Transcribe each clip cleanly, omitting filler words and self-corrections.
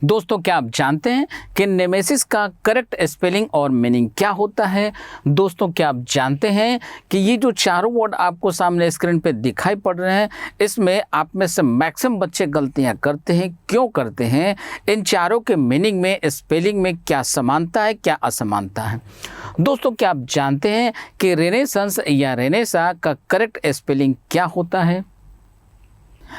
दोस्तों, क्या आप जानते हैं कि नेमेसिस का करेक्ट स्पेलिंग और मीनिंग क्या होता है? दोस्तों, क्या आप जानते हैं कि ये जो चारों वर्ड आपको सामने स्क्रीन पे दिखाई पड़ रहे हैं, इसमें आप में से मैक्सिमम बच्चे गलतियां करते हैं। क्यों करते हैं? इन चारों के मीनिंग में, स्पेलिंग में क्या समानता है, क्या असमानता है? दोस्तों, क्या आप जानते हैं कि रेनेसांस या रेनेसा का करेक्ट स्पेलिंग क्या होता है?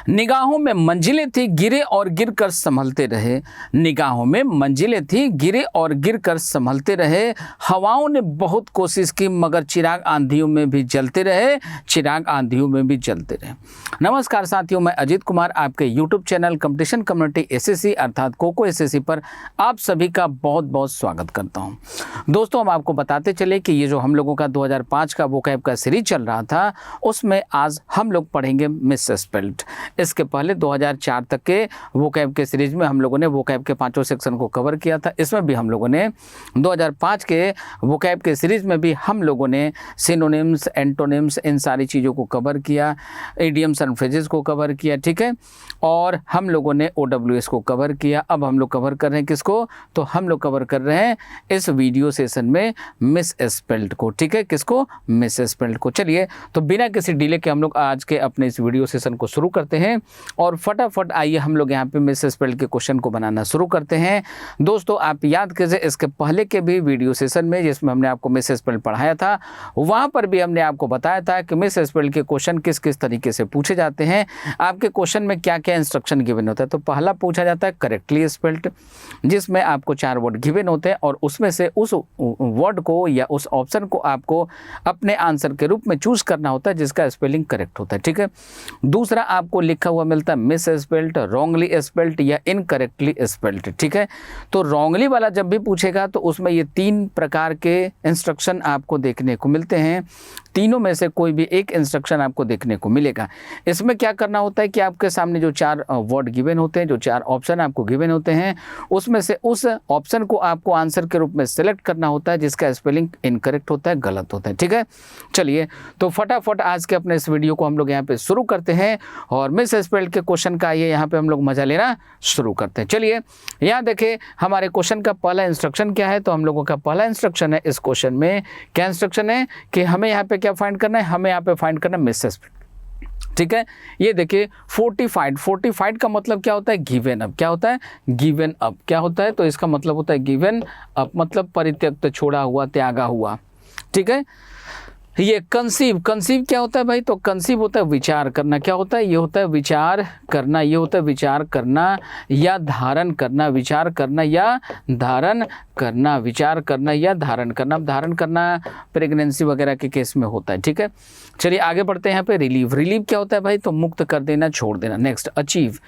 निगाहों में मंजिलें थी, गिरे और गिरकर संभलते रहे। निगाहों में मंजिलें थी, गिरे और गिरकर संभलते रहे। हवाओं ने बहुत कोशिश की मगर चिराग आंधियों में भी जलते रहे, चिराग आंधियों में भी जलते रहे। नमस्कार साथियों, मैं अजीत कुमार आपके YouTube channel competition community SSC अर्थात कोको एसएससी पर आप सभी का बहुत बहुत स्वागत करता हूं। दोस्तों, हम आपको बताते चले कि ये जो हम लोगों का 2005 का वोकैब का सीरीज चल रहा था, उसमें आज हम लोग पढ़ेंगे मिसस्पेल्ड। इसके पहले 2004 तक के वोकैब के सीरीज में हम लोगों ने वोकैब के पांचों सेक्शन को कवर किया था। इसमें भी हम लोगों ने 2005 के वोकैब के सीरीज में भी हम लोगों ने सिनोनिम्स, एंटोनिम्स, इन सारी चीज़ों को कवर किया, इडियम्स एंड फ्रेजेस को कवर किया, ठीक है। और हम लोगों ने OWS को कवर किया। अब हम लोग कवर कर रहे हैं किसको? तो हम लोग कवर कर रहे हैं इस वीडियो सेशन में मिसस्पेल्ड को, ठीक है। किसको? मिसस्पेल्ड को। चलिए, तो बिना किसी डिले के हम लोग आज के अपने इस वीडियो सेशन को शुरू करते हैं और फटाफट आइए हम लोग यहाँ पे मिसस्पेल्ड के क्वेश्चन को बनाना शुरू करते हैं। दोस्तों, आप याद कीजिए, इसके पहले के भी वीडियो सेशन में जिसमें हमने आपको मिसस्पेल्ड पढ़ाया था, वहाँ पर भी हमने आपको बताया था कि मिसस्पेल्ड के क्वेश्चन किस किस तरीके से पूछे जाते हैं, आपके क्वेश्चन में क्या क्या इंस्ट्रक्शन गिवन होता है। तो पहला पूछा जाता है करेक्टली स्पेल्ड, जिसमें आपको 4 वर्ड गिवन होते हैं और उसमें से उस वर्ड को या उस ऑप्शन को आपको अपने आंसर के रूप में चूज करना होता है जिसका स्पेलिंग करेक्ट होता है, ठीक है। दूसरा आपको लिखा हुआ मिलता है मिस स्पेल्ड, रॉन्गली स्पेल्ड या इनकरेक्टली स्पेल्ड, ठीक है। तो रॉन्गली वाला जब भी पूछेगा तो उसमें ये 3 प्रकार के इंस्ट्रक्शन आपको देखने को मिलते हैं। तीनों में से कोई भी एक इंस्ट्रक्शन आपको देखने को मिलेगा। इसमें क्या करना होता है कि आपके सामने जो 4 वर्ड गिवन होते हैं, जो 4 ऑप्शन आपको गिवन होते हैं, उसमें से उस ऑप्शन को आपको आंसर के रूप में सेलेक्ट करना होता है जिसका स्पेलिंग इनकरेक्ट होता है, गलत होता है, ठीक है। चलिए, तो फटाफट आज के अपने इस वीडियो को हम लोग यहाँ पे शुरू करते हैं और मिस स्पेल्ड के क्वेश्चन का आइए यहाँ पे हम लोग मजा लेना शुरू करते हैं। चलिए, यहाँ देखें हमारे क्वेश्चन का पहला इंस्ट्रक्शन क्या है। तो हम लोगों का पहला इंस्ट्रक्शन है इस क्वेश्चन में, क्या इंस्ट्रक्शन है कि हमें यहाँ पे क्या फाइंड करना है? हमें यहाँ पे फाइंड करना है मिस स्पेल्ड, ठीक है। ये देखिए फोर्टिफाइड का मतलब क्या होता है? Given up. क्या होता है? गिवन अप क्या होता है? तो इसका मतलब होता है गिवन अप, मतलब परित्यक्त, छोड़ा हुआ, त्यागा हुआ, ठीक है। ये कंसीव क्या होता है भाई? तो कंसीव होता है विचार करना। क्या होता है? ये होता है विचार करना, ये होता है विचार करना या धारण करना, विचार करना या धारण करना, विचार करना या धारण करना। अब धारण करना प्रेगनेंसी वगैरह के केस में होता है, ठीक है। चलिए आगे बढ़ते हैं। यहाँ पे रिलीव क्या होता है भाई? तो मुक्त कर देना, छोड़ देना। नेक्स्ट अचीव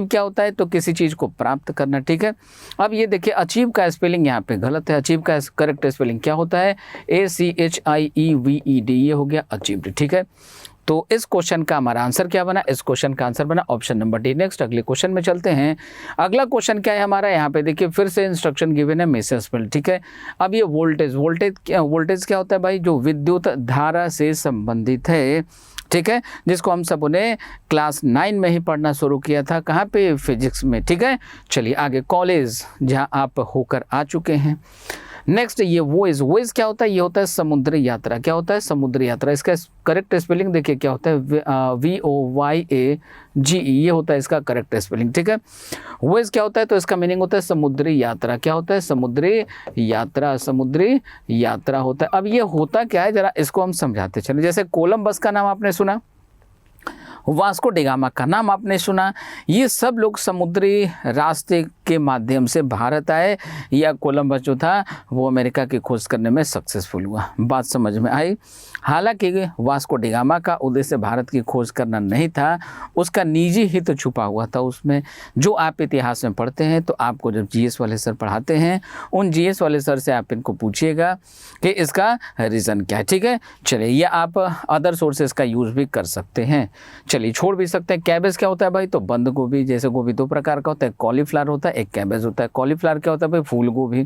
क्या होता है? तो किसी चीज़ को प्राप्त करना, ठीक है। अब ये देखिए, अचीव का स्पेलिंग यहाँ पे गलत है। अचीव का करेक्ट स्पेलिंग क्या होता है? ACHIEVED, ये हो गया अचीव्ड, ठीक है। तो इस क्वेश्चन का हमारा आंसर क्या बना? इस क्वेश्चन का आंसर बना ऑप्शन नंबर डी। नेक्स्ट अगले क्वेश्चन में चलते हैं। अगला क्वेश्चन क्या है हमारा? यहाँ पे देखिए फिर से इंस्ट्रक्शन गिवन है मिसस्पेल्ड, ठीक है। अब ये वोल्टेज क्या होता है भाई? जो विद्युत धारा से संबंधित है, ठीक है, जिसको हम सबों ने क्लास 9 में ही पढ़ना शुरू किया था। कहाँ पे? फिजिक्स में, ठीक है। चलिए आगे, कॉलेज जहाँ आप होकर आ चुके हैं। नेक्स्ट ये वॉइस क्या होता है? ये होता है समुद्री यात्रा। क्या होता है? समुद्री यात्रा। इसका करेक्ट स्पेलिंग देखिए क्या होता है? VOYAGE, ये होता है इसका करेक्ट स्पेलिंग, ठीक है। वॉइस क्या होता है? तो इसका मीनिंग होता है समुद्री यात्रा। क्या होता है? समुद्री यात्रा होता है। अब ये होता क्या है, जरा इसको हम समझाते चले। जैसे कोलंबस का नाम आपने सुना, वास्को डिगामा का नाम आपने सुना, ये सब लोग समुद्री रास्ते के माध्यम से भारत आए, या कोलंबस जो था वो अमेरिका की खोज करने में सक्सेसफुल हुआ। बात समझ में आई? हालांकि वास्को डिगामा का उद्देश्य भारत की खोज करना नहीं था, उसका निजी हित छुपा हुआ था उसमें। जो आप इतिहास में पढ़ते हैं, तो आपको जब GS वाले सर पढ़ाते हैं, उन GS वाले सर से आप इनको पूछिएगा कि इसका रीज़न क्या है, ठीक है। चलिए, ये आप अदर सोर्सेज का यूज़ भी कर सकते हैं। चलिए, छोड़ भी सकते हैं। कैबेज क्या होता है भाई? तो बंद गोभी। जैसे गोभी 2 प्रकार का होता है, कॉलीफ्लावर होता है, एक कैबेज होता है। कॉलीफ्लावर क्या होता है भाई? फूल गोभी।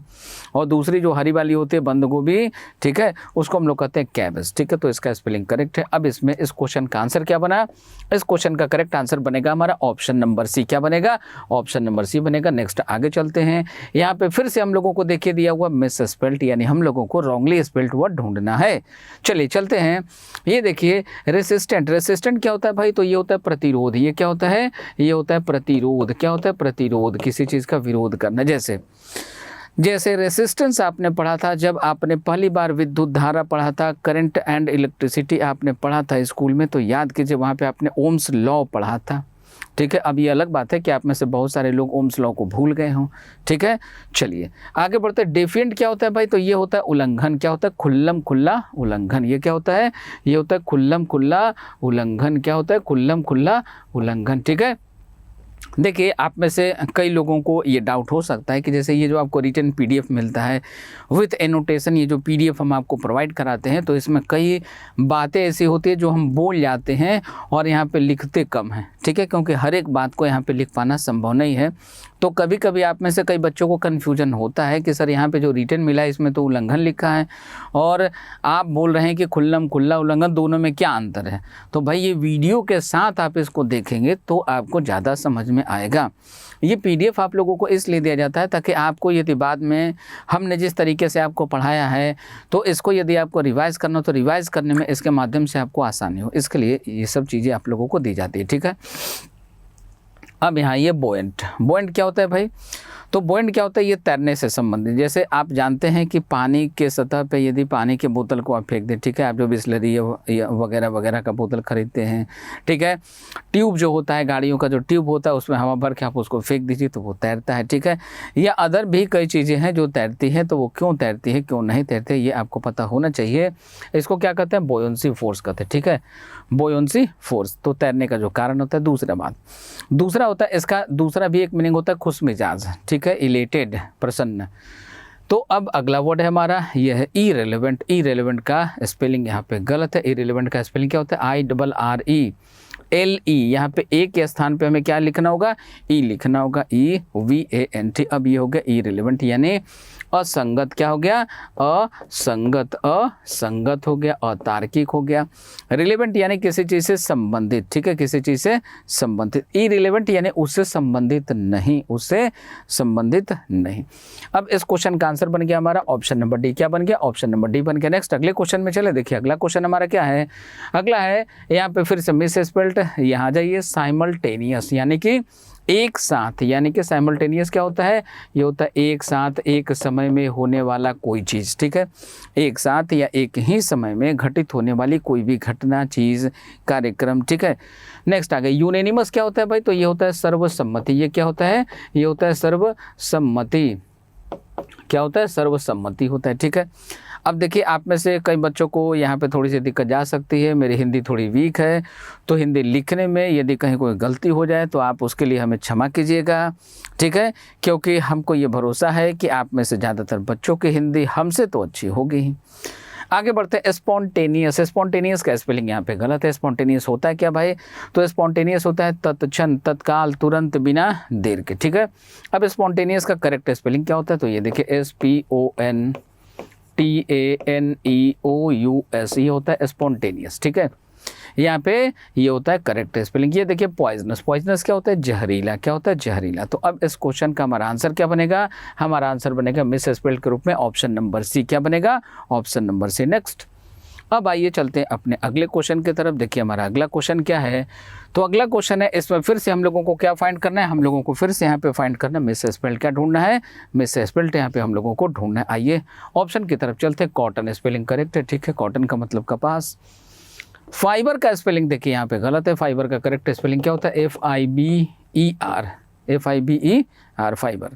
और दूसरी जो हरी वाली होती है बंद गोभी, ठीक है, उसको हम लोग कहते हैं कैबेज, ठीक है। ठीक है, तो इसका स्पेलिंग करेक्ट है। अब इसमें इस क्वेश्चन का आंसर क्या बना, इस क्वेश्चन का करेक्ट आंसर बनेगा हमारा ऑप्शन नंबर सी। क्या बनेगा, ऑप्शन नंबर सी बनेगा। नेक्स्ट आगे चलते हैं, यहाँ पे फिर से हम लोगों को देखिए दिया हुआ मिस स्पेल्ट, यानी हम लोगों को रॉन्गली स्पेल्ट वर्ड ढूंढना है। चलिए चलते हैं, ये देखिए रेसिस्टेंट, रेसिस्टेंट क्या होता है भाई, तो ये होता है प्रतिरोध। ये क्या होता है, ये होता है प्रतिरोध। क्या होता है, प्रतिरोध, किसी चीज़ का विरोध करना। जैसे रेसिस्टेंस आपने पढ़ा था जब आपने पहली बार विद्युत धारा पढ़ा था, करंट एंड इलेक्ट्रिसिटी आपने पढ़ा था स्कूल में, तो याद कीजिए वहाँ पे आपने ओम्स लॉ पढ़ा था। ठीक है, अब ये अलग बात है कि आप में से बहुत सारे लोग ओम्स लॉ को भूल गए हों। ठीक है, चलिए आगे बढ़ते हैं। डेफिएंट क्या होता है भाई, तो ये होता है उल्लंघन। क्या होता है, खुल्लम खुल्ला उल्लंघन। ये क्या होता है, ये होता है खुल्लम खुल्ला उल्लंघन। क्या होता है, खुल्लम खुल्ला उल्लंघन। ठीक है, देखिए आप में से कई लोगों को ये डाउट हो सकता है कि जैसे ये जो आपको रिटन पीडीएफ मिलता है विथ एनोटेशन, ये जो पीडीएफ हम आपको प्रोवाइड कराते हैं, तो इसमें कई बातें ऐसी होती है जो हम बोल जाते हैं और यहाँ पे लिखते कम हैं। ठीक है, क्योंकि हर एक बात को यहाँ पे लिख पाना संभव नहीं है। तो कभी कभी आप में से कई बच्चों को कन्फ्यूजन होता है कि सर यहाँ पे जो रिटन मिला है इसमें तो उल्लंघन लिखा है और आप बोल रहे हैं कि खुल्लम खुल्ला उल्लंघन, दोनों में क्या अंतर है। तो भाई ये वीडियो के साथ आप इसको देखेंगे तो आपको ज़्यादा समझ में आएगा। ये पीडीएफ आप लोगों को इसलिए दिया जाता है ताकि आपको यदि बाद में हमने जिस तरीके से आपको पढ़ाया है तो इसको यदि आपको रिवाइज़ करना हो तो रिवाइज़ करने में इसके माध्यम से आपको आसानी हो, इसके लिए ये सब चीज़ें आप लोगों को दी जाती है। ठीक है, अब यहाँ ये बुओयंट, बुओयंट क्या होता है भाई, तो बुओयंट क्या होता है, ये तैरने से संबंधित। जैसे आप जानते हैं कि पानी के सतह पे यदि पानी के बोतल को आप फेंक दें, ठीक है, आप जो बिस्लरी वगैरह वगैरह का बोतल खरीदते हैं, ठीक है, ट्यूब जो होता है, गाड़ियों का जो ट्यूब होता है उसमें हवा भर के आप उसको फेंक दीजिए तो वो तैरता है। ठीक है, या अदर भी कई चीज़ें हैं जो तैरती हैं, तो वो क्यों तैरती है क्यों नहीं तैरती है ये आपको पता होना चाहिए। इसको क्या कहते हैं, बोयंसी फोर्स कहते हैं। ठीक है, बोयंसी फोर्स, तो तैरने का जो कारण होता है। दूसरा होता है इसका दूसरा भी एक मीनिंग होता है खुश मिजाज। ठीक है, इलेटेड, प्रसन्न। तो अब अगला वर्ड है हमारा, यह है इरेलेवेंट। इरेलेवेंट का स्पेलिंग यहाँ पे गलत है। इरेलेवेंट का स्पेलिंग क्या होता है, IRRELE। यहाँ पे ए के स्थान पे हमें क्या लिखना होगा, ई लिखना होगा, EVANT। अब ये हो गया इरेलेवेंट यानी असंगत। क्या हो गया, असंगत, असंगत हो गया, अतार्किक हो गया। रिलेवेंट यानी किसी चीज़ से संबंधित। ठीक है, किसी चीज़ से संबंधित। इरिलेवेंट यानी उससे संबंधित नहीं, उससे संबंधित नहीं। अब इस क्वेश्चन का आंसर बन गया हमारा ऑप्शन नंबर डी। क्या बन गया, ऑप्शन नंबर डी बन गया। नेक्स्ट अगले क्वेश्चन में चले, देखिए अगला क्वेश्चन हमारा क्या है, अगला है यहाँ पे फिर से मिस स्पेल्ट। यहाँ जाइए, साइमल्टेनियस यानी कि एक साथ, यानी कि साइमल्टेनियस क्या होता है, ये होता है एक साथ एक समय में होने वाला कोई चीज़। ठीक है, एक साथ या एक ही समय में घटित होने वाली कोई भी घटना, चीज़, कार्यक्रम। ठीक है, नेक्स्ट आ गया यूनेनिमस। क्या होता है भाई, तो ये होता है सर्वसम्मति। ये क्या होता है, ये होता है सर्वसम्मति। क्या होता है, सर्वसम्मति होता है। ठीक है, अब देखिए आप में से कई बच्चों को यहाँ पे थोड़ी सी दिक्कत जा सकती है, मेरी हिंदी थोड़ी वीक है, तो हिंदी लिखने में यदि कहीं कोई गलती हो जाए तो आप उसके लिए हमें क्षमा कीजिएगा। ठीक है, क्योंकि हमको ये भरोसा है कि आप में से ज़्यादातर बच्चों की हिंदी हमसे तो अच्छी होगी ही। आगे बढ़ते हैं, स्पॉन्टेनियस। स्पॉन्टेनियस का स्पेलिंग यहाँ पे गलत है। स्पॉन्टेनियस होता है क्या भाई, तो स्पॉन्टेनियस होता है तत्क्षण, तत्काल, तुरंत, बिना देर के। ठीक है, अब स्पॉन्टेनियस का करेक्ट स्पेलिंग क्या होता है, तो ये देखिए SPONTANEOUS, ये होता है स्पॉन्टेनियस। ठीक है, यहाँ पे ये होता है करेक्ट स्पेलिंग। ये देखिए पॉइजनस। पॉइजनस क्या होता है, जहरीला। क्या होता है, जहरीला। तो अब इस क्वेश्चन का हमारा आंसर क्या बनेगा, हमारा आंसर बनेगा मिस स्पेल्ड के रूप में ऑप्शन नंबर सी। क्या बनेगा, ऑप्शन नंबर सी। नेक्स्ट अब आइए चलते हैं अपने अगले क्वेश्चन की तरफ। देखिए हमारा अगला क्वेश्चन क्या है, तो अगला क्वेश्चन है, इसमें फिर से हम लोगों को क्या फाइंड करना है, हम लोगों को फिर से यहाँ पे फाइंड करना है मिस स्पेल्ड। क्या ढूंढना है, मिस स्पेल्ड यहाँ पे हम लोगों को ढूंढना है। आइए ऑप्शन की तरफ चलते हैं। कॉटन स्पेलिंग करेक्ट है। ठीक है, कॉटन का मतलब कपास। फाइबर का स्पेलिंग देखिए यहाँ पे गलत है। फाइबर का करेक्ट स्पेलिंग क्या होता है, FIBER, फाइबर।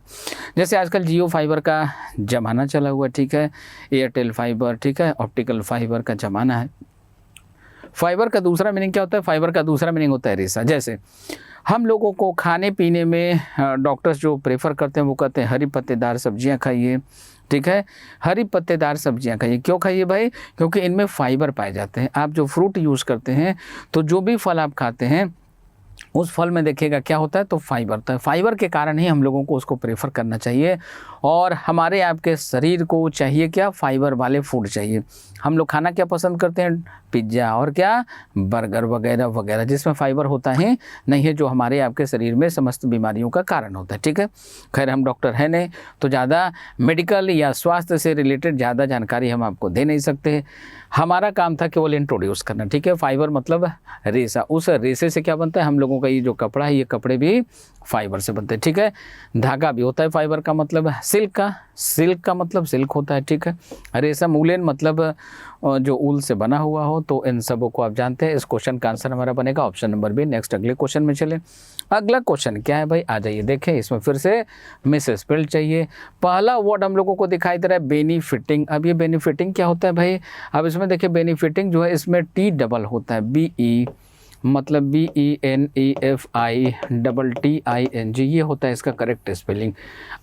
जैसे आजकल जियो फाइबर का ज़माना चला हुआ है। ठीक है, एयरटेल फाइबर, ठीक है, ऑप्टिकल फाइबर का ज़माना है। फाइबर का दूसरा मीनिंग क्या होता है, फाइबर का दूसरा मीनिंग होता है रेशा। जैसे हम लोगों को खाने पीने में डॉक्टर्स जो प्रेफर करते हैं वो कहते हैं हरी पत्तेदार सब्जियां खाइए। ठीक है, हरी पत्तेदार सब्जियां खाइए। क्यों खाइए भाई, क्योंकि इनमें फाइबर पाए जाते हैं। आप जो फ्रूट यूज़ करते हैं, तो जो भी फल आप खाते हैं उस फल में देखिएगा क्या होता है, तो फाइबर। तो फाइबर के कारण ही हम लोगों को उसको प्रेफर करना चाहिए। और हमारे आपके शरीर को चाहिए क्या, फाइबर वाले फूड चाहिए। हम लोग खाना क्या पसंद करते हैं, पिज्ज़ा और क्या, बर्गर वगैरह वगैरह, जिसमें फाइबर होता है नहीं है, जो हमारे आपके शरीर में समस्त बीमारियों का कारण होता है। ठीक है, खैर हम डॉक्टर हैं नहीं, तो ज़्यादा मेडिकल या स्वास्थ्य से रिलेटेड ज़्यादा जानकारी हम आपको दे नहीं सकते। हमारा काम था केवल इंट्रोड्यूस करना। ठीक है, फाइबर मतलब रेशा, उस रेशे से क्या बनता है, हम लोगों का ये जो कपड़ा है, ये कपड़े भी फाइबर से बनते हैं। ठीक है, धागा भी होता है फाइबर का मतलब, सिल्क का मतलब सिल्क होता है। ठीक है, रेशा मूलेन मतलब जो ऊल से बना हुआ हो। तो इन सबों को आप जानते हैं। इस क्वेश्चन का आंसर हमारा बनेगा ऑप्शन नंबर बी। नेक्स्ट अगले क्वेश्चन में चले। अगला क्वेश्चन क्या है भाई, आ जाइए देखें। इसमें फिर से मिस स्पेल चाहिए। पहला वर्ड हम लोगों को दिखाई दे रहा है बेनिफिटिंग। अब ये बेनिफिटिंग क्या होता है भाई, अब इसमें देखिए बेनिफिटिंग जो है, इसमें टी डबल होता है, BE मतलब BENEFITTING, ये होता है इसका करेक्ट स्पेलिंग।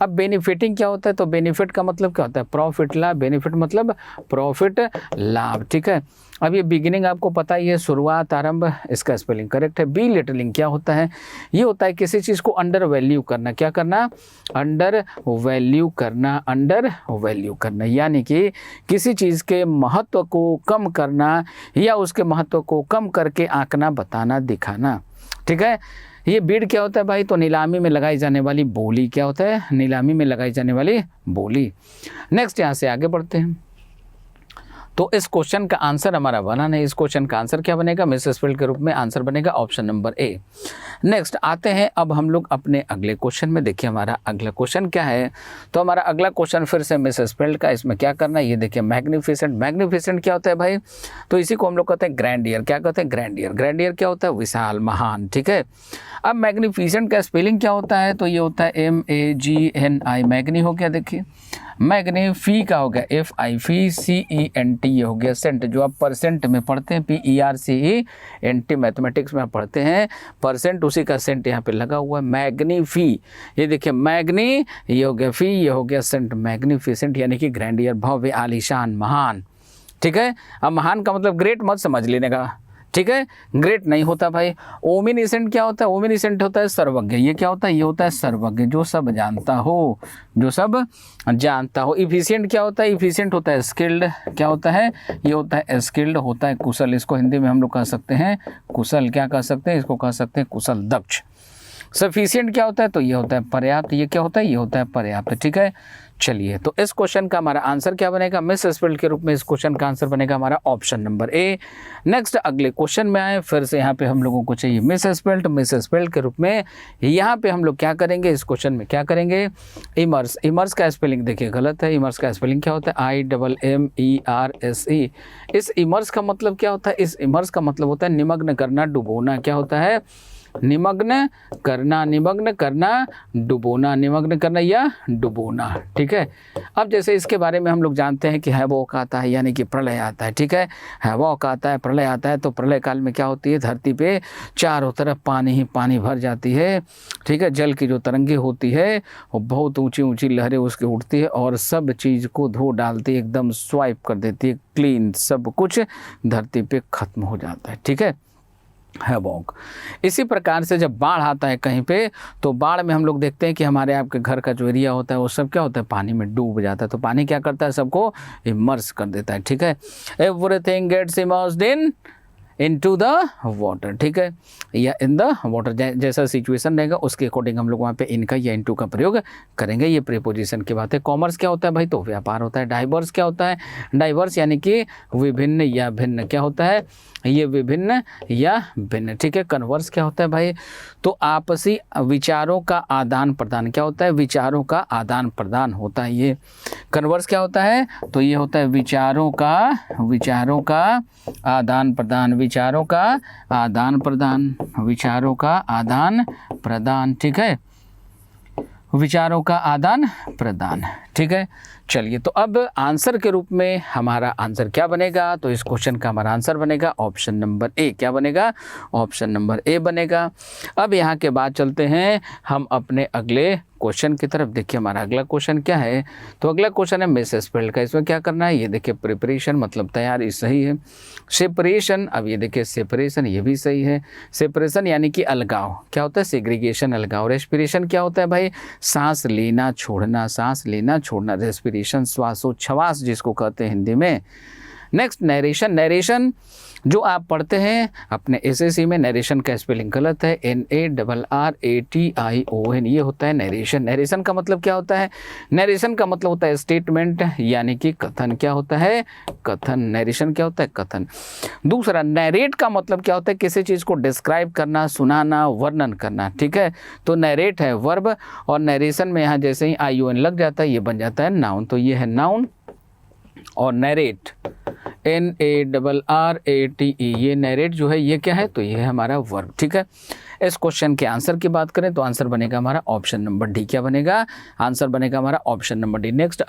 अब बेनिफिटिंग क्या होता है, तो बेनिफिट का मतलब क्या होता है, प्रॉफिट लाभ। बेनिफिट मतलब प्रॉफिट लाभ। ठीक है, अब ये बिगिनिंग आपको पता ही है, शुरुआत, आरंभ, इसका स्पेलिंग करेक्ट है। बी लिटलिंग क्या होता है, ये होता है किसी चीज़ को अंडर वैल्यू करना। क्या करना, अंडर वैल्यू करना, अंडर वैल्यू करना, यानी कि किसी चीज़ के महत्व को कम करना या उसके महत्व को कम करके आंकना, बताना, दिखाना। ठीक है, ये बिड क्या होता है भाई, तो नीलामी में लगाई जाने वाली बोली। क्या होता है, नीलामी में लगाई जाने वाली बोली। नेक्स्ट यहाँ से आगे बढ़ते हैं। तो इस क्वेश्चन का आंसर हमारा बना नहीं। इस क्वेश्चन का आंसर क्या बनेगा, मिस स्पेल्ड के रूप में आंसर बनेगा ऑप्शन नंबर ए। नेक्स्ट आते हैं अब हम लोग अपने अगले क्वेश्चन में। देखिए हमारा अगला क्वेश्चन क्या है, तो हमारा अगला क्वेश्चन फिर से मिस स्पेल्ड का। इसमें क्या करना है, ये देखिए मैग्निफिसेंट। मैग्निफिसेंट क्या होता है भाई, तो इसी को हम लोग कहते हैं ग्रैंडियर। क्या कहते हैं, ग्रैंडियर। ग्रैंडियर क्या होता है, विशाल, महान। ठीक है, अब मैग्निफिसेंट का स्पेलिंग क्या होता है, तो ये होता है MAGNI। मैग्नी हो गया, देखिए मैग्नीफी का हो गया FIFCENT, ये हो गया सेंट, जो आप परसेंट में पढ़ते हैं, PERCENT, मैथमेटिक्स में आप पढ़ते हैं परसेंट, उसी का सेंट यहाँ पे लगा हुआ है, मैग्नीफी। ये देखिए मैग्नी, ये हो गया फी, ये हो गया सेंट, मैग्निफिसेंट यानी कि ग्रैंडियर, भव्य, आलीशान, महान। ठीक है, अब महान का मतलब ग्रेट मत समझ लेने का। ठीक है, ग्रेट नहीं होता भाई। ओमिनिसेंट क्या होता है, ओमिनिसेंट होता है सर्वज्ञ। ये क्या होता है, ये होता है सर्वज्ञ, जो सब जानता हो, जो सब जानता हो। इफिशिएंट क्या होता है, इफिशिएंट होता है स्किल्ड। क्या होता है, ये होता है स्किल्ड, होता है कुशल। इसको हिंदी में हम लोग कह सकते हैं कुशल। क्या कह सकते हैं, इसको कह सकते हैं कुशल, दक्ष। सफिशिएंट क्या होता है, तो ये होता है पर्याप्त। ये क्या होता है, ये होता है पर्याप्त। ठीक है, चलिए तो इस क्वेश्चन का हमारा आंसर क्या बनेगा, मिस स्पेल्ड के रूप में इस क्वेश्चन का आंसर बनेगा हमारा ऑप्शन नंबर ए। नेक्स्ट अगले क्वेश्चन में आए, फिर से यहाँ पे हम लोगों को चाहिए मिस स्पेल्ड के रूप में। यहाँ पे हम लोग क्या करेंगे, इस क्वेश्चन में क्या करेंगे, इमर्स। इमर्स का स्पेलिंग देखिए गलत है। इमर्स का स्पेलिंग क्या होता है, IMMERSE। इस इमर्स का मतलब क्या होता है, इस इमर्स का मतलब होता है निमग्न करना, डुबोना। क्या होता है, निमग्न करना, निमग्न करना, डुबोना, निमग्न करना या डुबोना। ठीक है, अब जैसे इसके बारे में हम लोग जानते हैं कि हैवॉक आता है, यानी कि प्रलय आता है। ठीक है, हैवॉक आता है, प्रलय आता है। तो प्रलय काल में क्या होती है, धरती पे चारों तरफ पानी ही पानी भर जाती है। ठीक है, जल की जो तरंगे होती है वो बहुत ऊंची ऊंची लहरें उसकी उठती है और सब चीज़ को धो डालती है, एकदम स्वाइप कर देती है, क्लीन, सब कुछ धरती पे खत्म हो जाता है। ठीक है, हैवॉक। इसी प्रकार से जब बाढ़ आता है कहीं पे, तो बाढ़ में हम लोग देखते हैं कि हमारे आपके घर का जो एरिया होता है वो सब क्या होता है, पानी में डूब जाता है। तो पानी क्या करता है, सबको इमर्स कर देता है। ठीक है, everything gets immersed into the water. ठीक है, या इन द वाटर, जैसा सिचुएशन रहेगा उसके अकॉर्डिंग हम लोग वहाँ पे इनका या इनटू का प्रयोग करेंगे। ये प्रीपोजिशन की बात है। कॉमर्स क्या होता है भाई, तो व्यापार होता है। डाइवर्स क्या होता है, डाइवर्स यानी कि विभिन्न या भिन्न। क्या होता है, ये विभिन्न या भिन्न। ठीक है, कन्वर्स क्या होता है भाई, तो आपसी विचारों का आदान प्रदान। क्या होता है, विचारों का आदान प्रदान होता है ये। कन्वर्स क्या होता है, तो ये होता है विचारों का आदान प्रदान, विचारों का आदान प्रदान, विचारों का आदान प्रदान। ठीक है, विचारों का आदान प्रदान। ठीक है, चलिए, तो अब आंसर के रूप में हमारा आंसर क्या बनेगा? तो इस क्वेश्चन का हमारा आंसर बनेगा ऑप्शन नंबर ए। क्या बनेगा? ऑप्शन नंबर ए बनेगा। अब यहाँ के बाद चलते हैं हम अपने अगले क्वेश्चन की तरफ। देखिए हमारा अगला क्वेश्चन क्या है, तो अगला क्वेश्चन है मिसस्पेल्ड का। इसमें क्या करना है, ये देखिए प्रिपरेशन मतलब तैयारी सही है। सेपरेशन, अब ये देखिए सेपरेशन, ये भी सही है। सेपरेशन यानी कि अलगाव, क्या होता है? सेग्रीगेशन, अलगाव। रेस्पिरेशन क्या होता है भाई? सांस लेना छोड़ना, सांस लेना छोड़ना, रेस्पिरेशन, श्वासोच्छ्वास जिसको कहते हैं हिंदी में। Next narration. नरेशन जो आप पढ़ते हैं अपने एसएससी में, नरेशन का स्पेलिंग गलत है, NARRATION, ये होता है नरेशन। नरेशन का मतलब क्या होता है? नरेशन का मतलब होता है स्टेटमेंट यानी कि कथन। क्या होता है? कथन। नरेशन क्या होता है? कथन। दूसरा नैरेट का मतलब क्या होता है? किसी चीज़ को डिस्क्राइब करना, सुनाना, वर्णन करना। ठीक है, तो नैरेट है वर्ब, और नरेशन में यहाँ जैसे ही ION लग जाता है ये बन जाता है नाउन। तो ये है नाउन, और नैरेट NARRATE, ये नैरेट जो है ये क्या है? तो ये है हमारा वर्ब। ठीक है, इस क्वेश्चन के आंसर की बात करें तो आंसर बनेगा हमारा ऑप्शन नंबर डी। क्या बनेगा? आंसर बनेगा हमारा ऑप्शन नंबर डी। नेक्स्ट